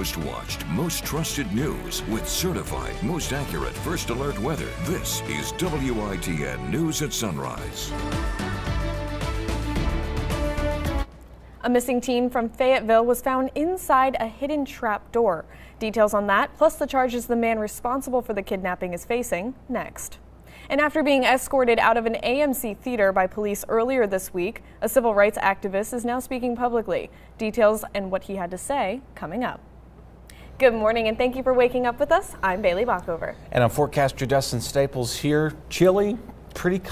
most watched, most trusted news with certified, most accurate first alert weather. This is WITN News at Sunrise. A missing teen from Fayetteville was found inside a hidden trap door. Details on that, plus the charges the man responsible for the kidnapping is facing, next. And after being escorted out of an AMC theater by police earlier this week, a civil rights activist is now speaking publicly. Details and what he had to say coming up. Good morning and thank you for waking up with us. I'm Baileigh Bockover. And I'm forecaster Dustin Staples here. Chilly, pretty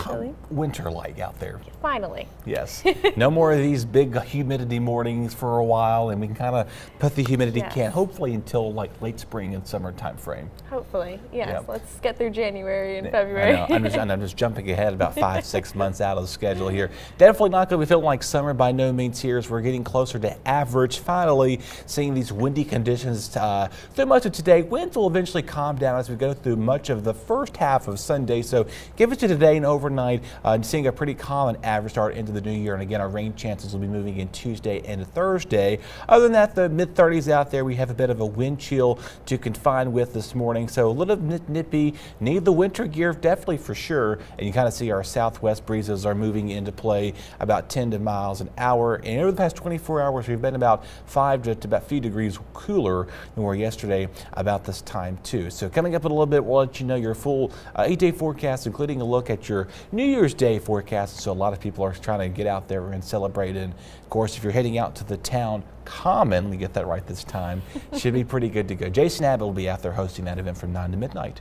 winter-like out there. Finally. Yes. No more of these big humidity mornings for a while, and we can kind of put the humidity can hopefully until like late spring and summer time frame. Hopefully, yes. Yep. Let's get through January and February. I know. I'm just jumping ahead about 5-6 months out of the schedule here. Definitely not going to be feeling like summer by no means here as we're getting closer to average. Finally, seeing these windy conditions through much of today. Winds will eventually calm down as we go through much of the first half of Sunday. So give it to today and overnight, seeing a pretty calm and average start into the new year. And again, our rain chances will be moving in Tuesday and Thursday. Other than that, the mid-30s out there, we have a bit of a wind chill to contend with this morning. So a little nippy, need the winter gear definitely for sure. And you kind of see our southwest breezes are moving into play about 10 miles an hour. And over the past 24 hours, we've been about 5 to about a few degrees cooler than we were yesterday about this time too. So coming up in a little bit, we'll let you know your full 8-day forecast, including a look at your New Year's Day forecast. So a lot of people are trying to get out there and celebrate. And of course, if you're heading out to the town common, we get that right this time, should be pretty good to go. Jacyn Abbott will be out there hosting that event from 9 to midnight.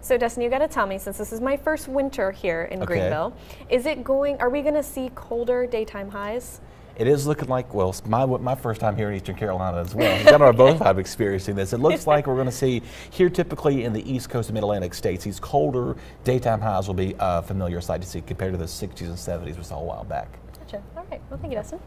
So Dustin, you got to tell me, since this is my first winter here in Greenville, are we going to see colder daytime highs? It is looking like, well, it's my first time here in Eastern Carolina as well. We've got our both time experiencing this. It looks like we're going to see here typically in the East Coast and Mid-Atlantic states, these colder daytime highs will be a familiar sight to see compared to the 60s and 70s we saw a while back. Gotcha. All right. Well, thank you, Dustin.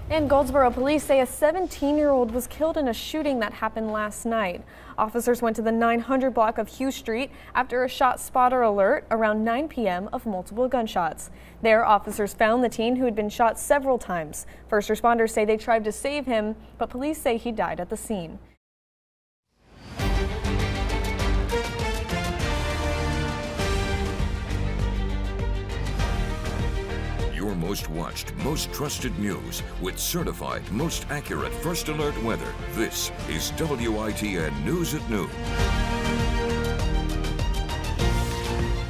And Goldsboro police say a 17-year-old was killed in a shooting that happened last night. Officers went to the 900 block of Hugh Street after a shot spotter alert around 9 p.m. of multiple gunshots. There, officers found the teen who had been shot several times. First responders say they tried to save him, but police say he died at the scene. Your most watched, most trusted news with certified, most accurate first alert weather. This is WITN News at Noon.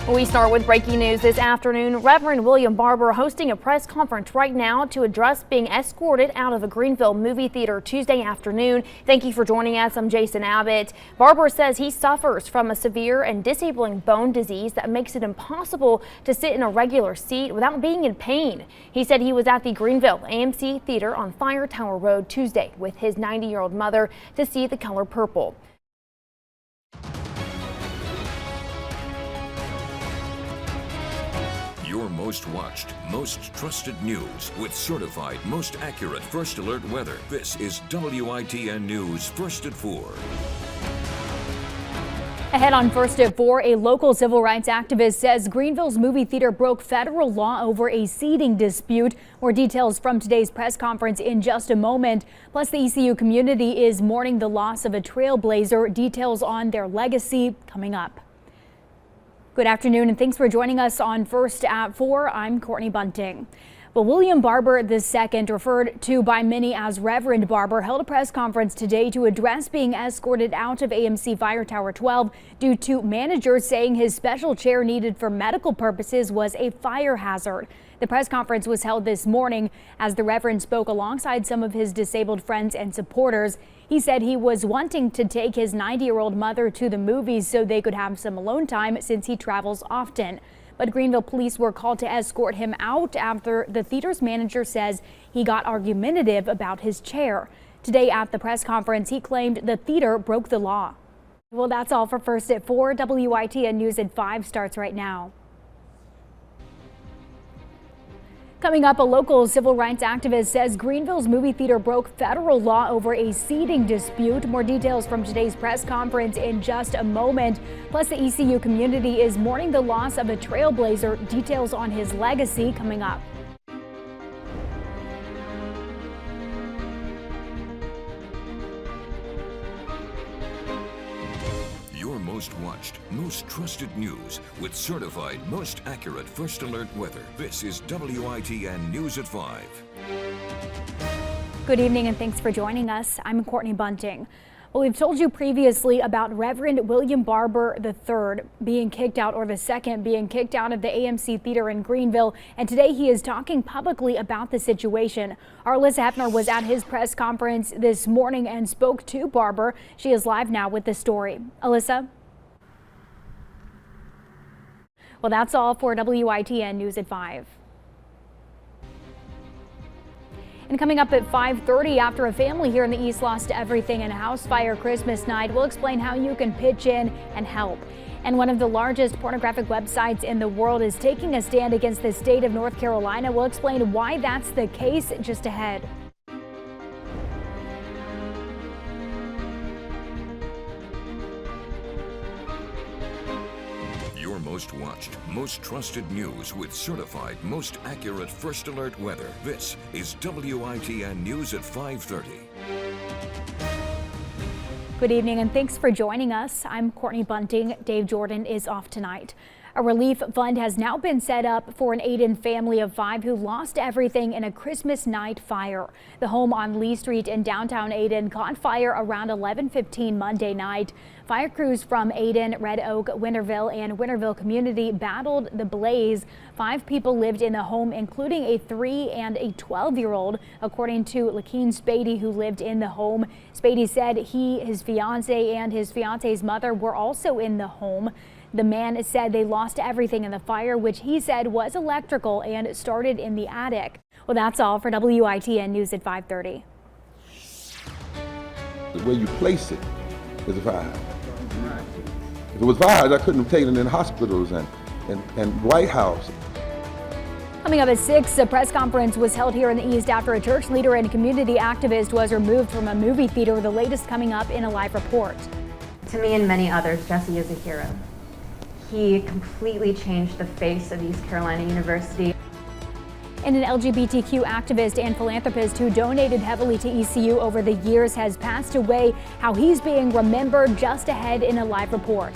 We start with breaking news this afternoon. Reverend William Barber hosting a press conference right now to address being escorted out of a Greenville movie theater Tuesday afternoon. Thank you for joining us. I'm Jacyn Abbott. Barber says he suffers from a severe and disabling bone disease that makes it impossible to sit in a regular seat without being in pain. He said he was at the Greenville AMC Theater on Fire Tower Road Tuesday with his 90-year-old mother to see The Color Purple. Your most watched, most trusted news with certified, most accurate first alert weather. This is WITN News First at 4. Ahead on First at 4, a local civil rights activist says Greenville's movie theater broke federal law over a seating dispute. More details from today's press conference in just a moment. Plus, the ECU community is mourning the loss of a trailblazer. Details on their legacy coming up. Good afternoon and thanks for joining us on First at 4. I'm Courtney Bunting. Well, William Barber II, referred to by many as Reverend Barber, held a press conference today to address being escorted out of AMC Fire Tower 12 due to managers saying his special chair needed for medical purposes was a fire hazard. The press conference was held this morning as the Reverend spoke alongside some of his disabled friends and supporters. He said he was wanting to take his 90-year-old mother to the movies so they could have some alone time since he travels often. But Greenville police were called to escort him out after the theater's manager says he got argumentative about his chair. Today at the press conference, he claimed the theater broke the law. Well, that's all for First at 4. WITN News at 5 starts right now. Coming up, a local civil rights activist says Greenville's movie theater broke federal law over a seating dispute. More details from today's press conference in just a moment. Plus, the ECU community is mourning the loss of a trailblazer. Details on his legacy coming up. most trusted news with certified most accurate first alert weather. This is WITN News at 5. Good evening and thanks for joining us. I'm Courtney Bunting. Well, we've told you previously about Reverend William Barber III being kicked out, or the second being kicked out of the AMC Theater in Greenville, and today he is talking publicly about the situation. Our Alyssa Hefner was at his press conference this morning and spoke to Barber. She is live now with the story. Alyssa? Well, that's all for WITN News at 5. And coming up at 5:30, after a family here in the East lost everything in a house fire Christmas night, we'll explain how you can pitch in and help. And one of the largest pornographic websites in the world is taking a stand against the state of North Carolina. We'll explain why that's the case just ahead. Most watched, most trusted news with certified most accurate first alert weather. This is WITN News at 5:30. Good evening and thanks for joining us. I'm Courtney Bunting. Dave Jordan is off tonight. A relief fund has now been set up for an Ayden family of 5 who lost everything in a Christmas night fire. The home on Lee Street in downtown Ayden caught fire around 11:15 Monday night. Fire crews from Ayden, Red Oak, Winterville, and Winterville community battled the blaze. 5 people lived in the home, including a 3 and a 12-year-old, according to Lakeen Spady, who lived in the home. Spady said he, his fiance, and his fiance's mother were also in the home. The man said they lost everything in the fire, which he said was electrical and started in the attic. Well, that's all for WITN News at 5:30. The way you place it is a fire. If it was fires, I couldn't have taken it in hospitals and White House. Coming up at 6, a press conference was held here in the East after a church leader and community activist was removed from a movie theater. The latest coming up in a live report. To me and many others, Jesse is a hero. He completely changed the face of East Carolina University. And an LGBTQ activist and philanthropist who donated heavily to ECU over the years has passed away. How he's being remembered just ahead in a live report.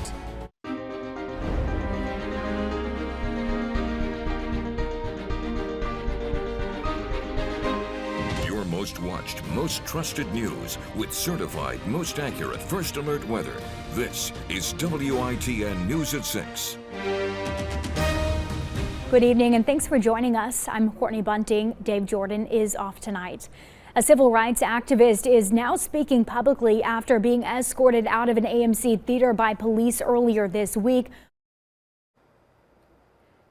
Your most watched, most trusted news with certified most accurate first alert weather. This is WITN News at 6. Good evening and thanks for joining us. I'm Courtney Bunting. Dave Jordan is off tonight. A civil rights activist is now speaking publicly after being escorted out of an AMC theater by police earlier this week.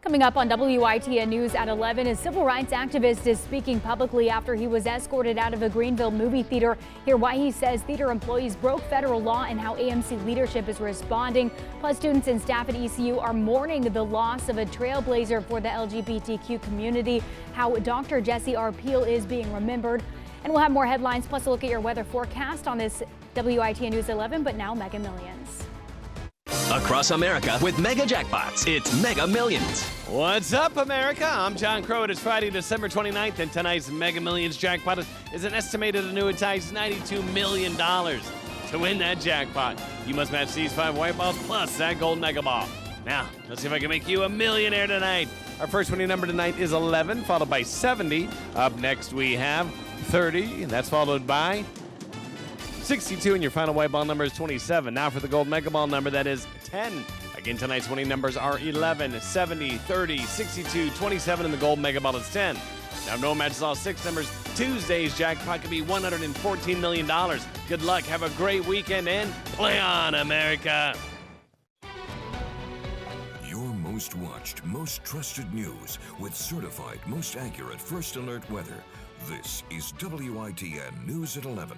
Coming up on WITN News at 11, a civil rights activist is speaking publicly after he was escorted out of a Greenville movie theater. Hear why he says theater employees broke federal law and how AMC leadership is responding. Plus, students and staff at ECU are mourning the loss of a trailblazer for the LGBTQ community, how Dr. Jesse R. Peel is being remembered. And we'll have more headlines, plus a look at your weather forecast on this WITN News 11, but now Mega Millions. Across America with mega jackpots, it's Mega Millions. What's up, America? I'm John Crow. It is Friday, December 29th, and tonight's Mega Millions jackpot is an estimated annuitized $92 million. To win that jackpot, you must match these 5 white balls plus that gold mega ball. Now, let's see if I can make you a millionaire tonight. Our first winning number tonight is 11, followed by 70. Up next, we have 30, and that's followed by 62, and your final white ball number is 27. Now for the gold mega ball number, that is 10. Again, tonight's winning numbers are 11, 70, 30, 62, 27, and the gold mega ball is 10. Now, no matches all 6 numbers. Tuesday's jackpot could be $114 million. Good luck, have a great weekend, and play on, America. Your most watched, most trusted news with certified most accurate first alert weather. This is WITN News at 11.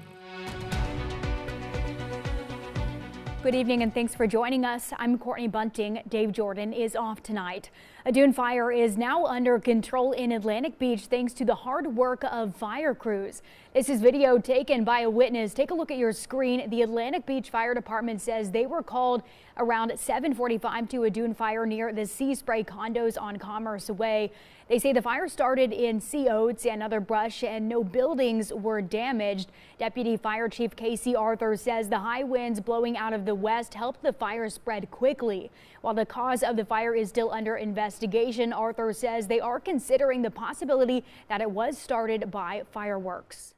Good evening and thanks for joining us. I'm Courtney Bunting. Dave Jordan is off tonight. A dune fire is now under control in Atlantic Beach thanks to the hard work of fire crews. This is video taken by a witness. Take a look at your screen. The Atlantic Beach Fire Department says they were called around 7:45 to a dune fire near the Sea Spray condos on Commerce Way. They say the fire started in sea oats and other brush and no buildings were damaged. Deputy Fire Chief Casey Arthur says the high winds blowing out of the west helped the fire spread quickly. While the cause of the fire is still under investigation, Arthur says they are considering the possibility that it was started by fireworks.